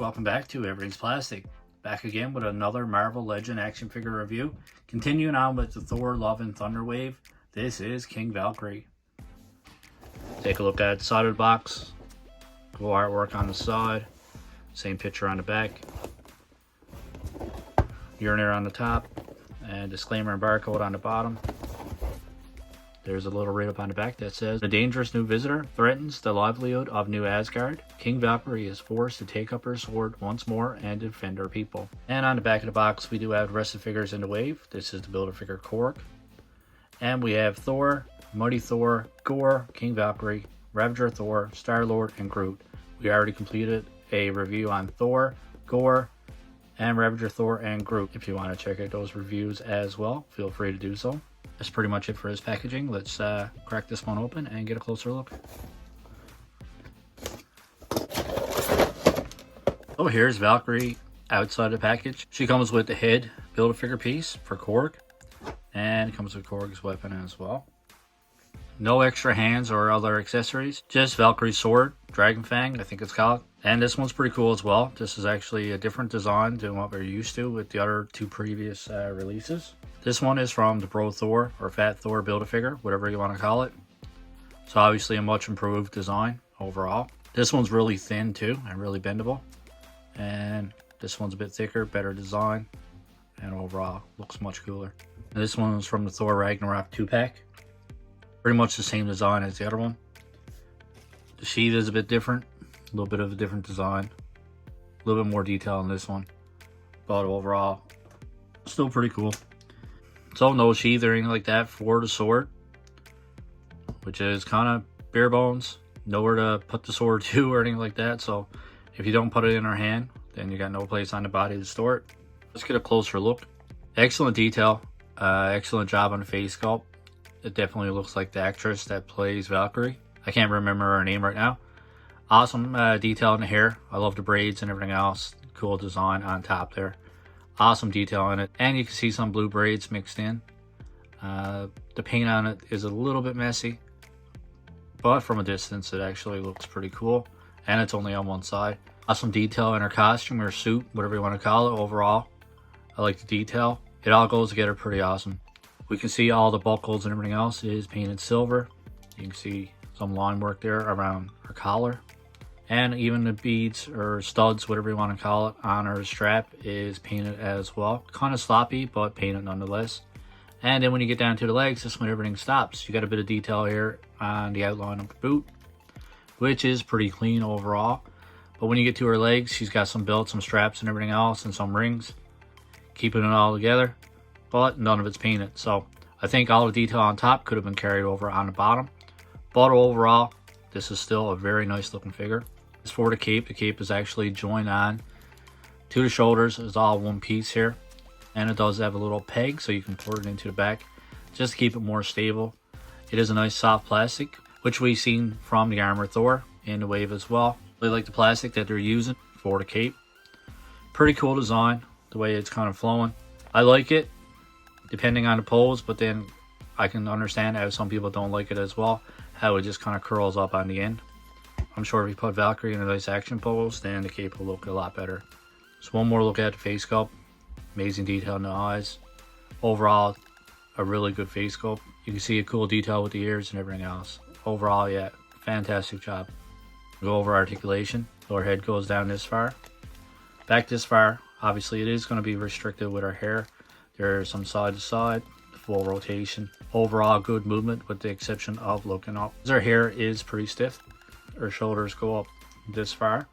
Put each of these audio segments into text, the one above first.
welcome back to Everything's Plastic. Back again with another Marvel Legend action figure review. Continuing on with the Thor Love and Thunder wave, this is King Valkyrie. Take a look at the side of the box. Cool artwork on the side. Same picture on the back. Urinary on the top. And disclaimer and barcode on the bottom. There's a little write-up on the back that says, "A dangerous new visitor threatens the livelihood of New Asgard. King Valkyrie is forced to take up her sword once more and defend her people." And on the back of the box, we do have the rest of the figures in the wave. This is the Build-A-Figure Korg. And we have Thor, Mighty Thor, Gore, King Valkyrie, Ravager Thor, Star-Lord, and Groot. We already completed a review on Thor, Gore, and Ravager Thor and Groot. If you want to check out those reviews as well, feel free to do so. That's pretty much it for his packaging. Let's crack this one open and get a closer look. Oh, here's Valkyrie outside the package. She comes with the head Build-A-Figure piece for Korg, and it comes with Korg's weapon as well. No extra hands or other accessories, just Valkyrie's sword, Dragon Fang, I think it's called. And this one's pretty cool as well. This is actually a different design than what we're used to with the other two previous releases. This one is from the Bro Thor, or Fat Thor Build-A-Figure, whatever you want to call it. So obviously a much improved design overall. This one's really thin too, and really bendable. And this one's a bit thicker, better design, and overall looks much cooler. And this one is from the Thor Ragnarok 2-pack. Pretty much the same design as the other one. The sheath is a bit different, a little bit of a different design, a little bit more detail on this one, but overall still pretty cool. So no sheath or anything like that for the sword, which is kind of bare bones, nowhere to put the sword to or anything like that. So if you don't put it in her hand, then you got no place on the body to store it. Let's get a closer look. Excellent detail, excellent job on the face sculpt. It definitely looks like the actress that plays Valkyrie. I can't remember her name right now. Awesome detail in the hair. I love the braids and everything else. Cool design on top there. Awesome detail in it. And you can see some blue braids mixed in. The paint on it is a little bit messy, but from a distance it actually looks pretty cool. And it's only on one side. Awesome detail in her costume or suit, whatever you want to call it. Overall, I like the detail. It all goes together pretty awesome. We can see all the buckles and everything else is painted silver. You can see some line work there around her collar. And even the beads or studs, whatever you want to call it, on her strap is painted as well. Kind of sloppy, but painted nonetheless. And then when you get down to the legs, this is when everything stops. You got a bit of detail here on the outline of the boot, which is pretty clean overall. But when you get to her legs, she's got some belts, some straps and everything else, and some rings, keeping it all together. But none of it's painted. So I think all the detail on top could have been carried over on the bottom. But overall, this is still a very nice looking figure. As for the cape is actually joined on to the shoulders. It's all one piece here. And it does have a little peg so you can put it into the back just to keep it more stable. It is a nice soft plastic, which we've seen from the Armor Thor in the wave as well. Really like the plastic that they're using for the cape. Pretty cool design, the way it's kind of flowing. I like it, depending on the pose, but then I can understand how some people don't like it as well, how it just kind of curls up on the end. I'm sure if you put Valkyrie in a nice action pose, then the cape will look a lot better. So one more look at the face sculpt. Amazing detail in the eyes. Overall, a really good face sculpt. You can see a cool detail with the ears and everything else. Overall, yeah, fantastic job. Go over articulation. So her head goes down this far. Back this far. Obviously, it is going to be restricted with her hair. There's some side to side, full rotation. Overall, good movement with the exception of looking up. Her hair is pretty stiff. Her shoulders go up this far,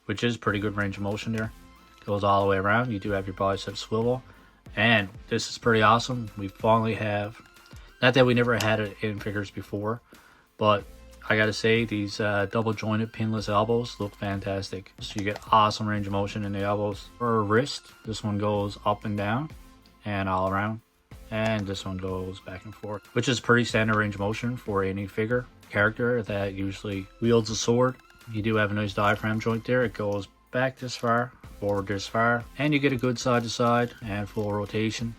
which is pretty good range of motion there. Goes all the way around. You do have your bicep swivel. And this is pretty awesome. We finally have, not that we never had it in figures before, but I gotta say these double jointed pinless elbows look fantastic. So you get awesome range of motion in the elbows. For her wrist, this one goes up and down and all around, and this one goes back and forth, which is pretty standard range of motion for any figure character that usually wields a sword. You do have a nice diaphragm joint there. It goes back this far, forward this far, and you get a good side to side and full rotation.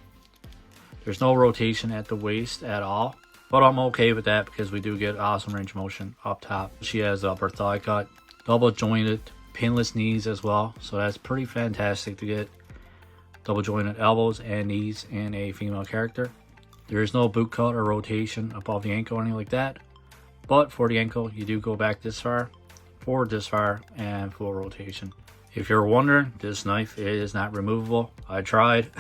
There's no rotation at the waist at all, but I'm okay with that because we do get awesome range of motion up top. She has the upper thigh cut, double jointed pinless knees as well. So that's pretty fantastic to get double jointed elbows and knees in a female character. There is no boot cut or rotation above the ankle or anything like that. But for the ankle, you do go back this far, forward this far, and full rotation. If you're wondering, this knife is not removable. I tried.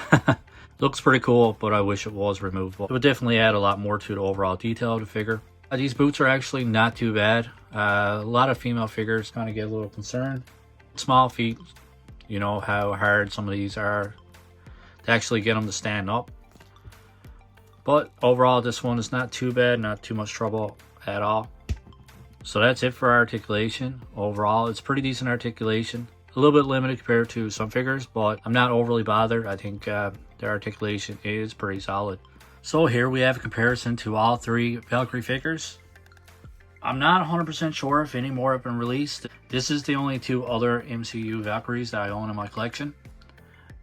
Looks pretty cool, but I wish it was removable. It would definitely add a lot more to the overall detail of the figure. These boots are actually not too bad. A lot of female figures kind of get a little concerned. Small feet, you know how hard some of these are to actually get them to stand up. But overall, this one is not too bad, not too much trouble at all. So that's it for articulation. Overall, it's pretty decent articulation. A little bit limited compared to some figures, but I'm not overly bothered. I think their articulation is pretty solid. So here we have a comparison to all three Valkyrie figures. I'm not 100% sure if any more have been released. This is the only two other MCU Valkyries that I own in my collection.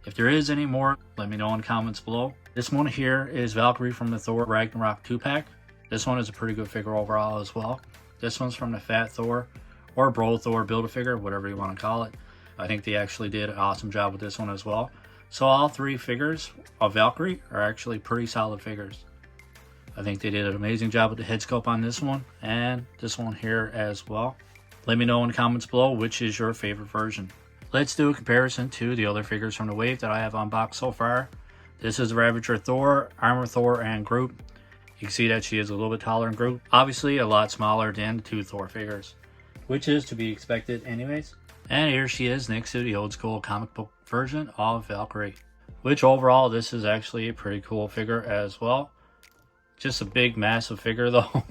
If there is any more, let me know in the comments below. This one here is Valkyrie from the Thor Ragnarok 2-pack. This one is a pretty good figure overall as well. This one's from the Fat Thor or Bro Thor Build-A-Figure, whatever you want to call it. I think they actually did an awesome job with this one as well. So all three figures of Valkyrie are actually pretty solid figures. I think they did an amazing job with the head sculpt on this one and this one here as well. Let me know in the comments below which is your favorite version. Let's do a comparison to the other figures from the wave that I have unboxed so far. This is Ravager Thor, Armor Thor, and Groot. You can see that she is a little bit taller than Groot. Obviously a lot smaller than the two Thor figures, which is to be expected anyways. And here she is next to the old school comic book version of Valkyrie, which overall this is actually a pretty cool figure as well. Just a big massive figure though.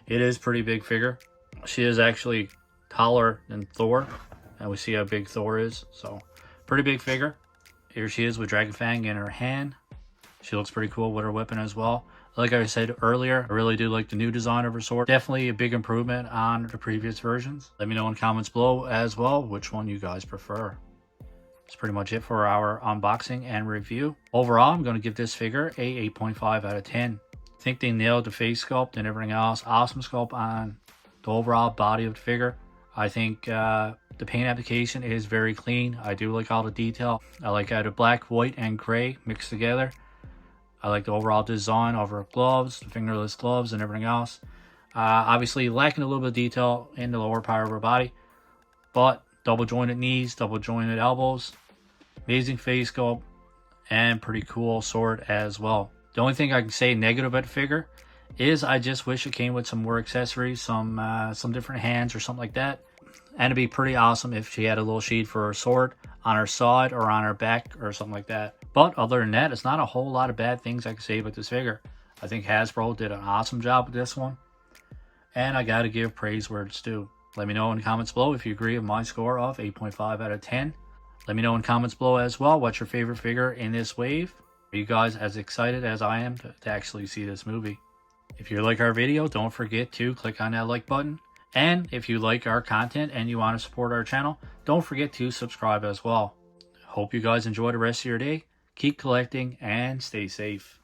It is a pretty big figure. She is actually taller than Thor, and we see how big Thor is, so pretty big figure. Here she is with Dragon Fang in her hand. She looks pretty cool with her weapon as well. Like I said earlier, I really do like the new design of her sword. Definitely a big improvement on the previous versions. Let me know in the comments below as well which one you guys prefer. That's pretty much it for our unboxing and review. Overall, I'm going to give this figure a 8.5 out of 10. I think they nailed the face sculpt and everything else. Awesome sculpt on the overall body of the figure. I think the paint application is very clean. I do like all the detail. I like how the black, white, and gray mixed together. I like the overall design of her gloves, the fingerless gloves, and everything else. Obviously lacking a little bit of detail in the lower part of her body, but double jointed knees, double jointed elbows, amazing face sculpt, and pretty cool sword as well. The only thing I can say negative about the figure is I just wish it came with some more accessories, some different hands or something like that. And it'd be pretty awesome if she had a little sheath for her sword on her side or on her back or something like that. But other than that, it's not a whole lot of bad things I can say about this figure. I think Hasbro did an awesome job with this one, and I gotta give praise where it's due. Let me know in the comments below if you agree with my score of 8.5 out of 10. Let me know in the comments below as well what's your favorite figure in this wave. Are you guys as excited as I am to actually see this movie? If you like our video, don't forget to click on that like button. And if you like our content and you want to support our channel, don't forget to subscribe as well. Hope you guys enjoy the rest of your day. Keep collecting and stay safe.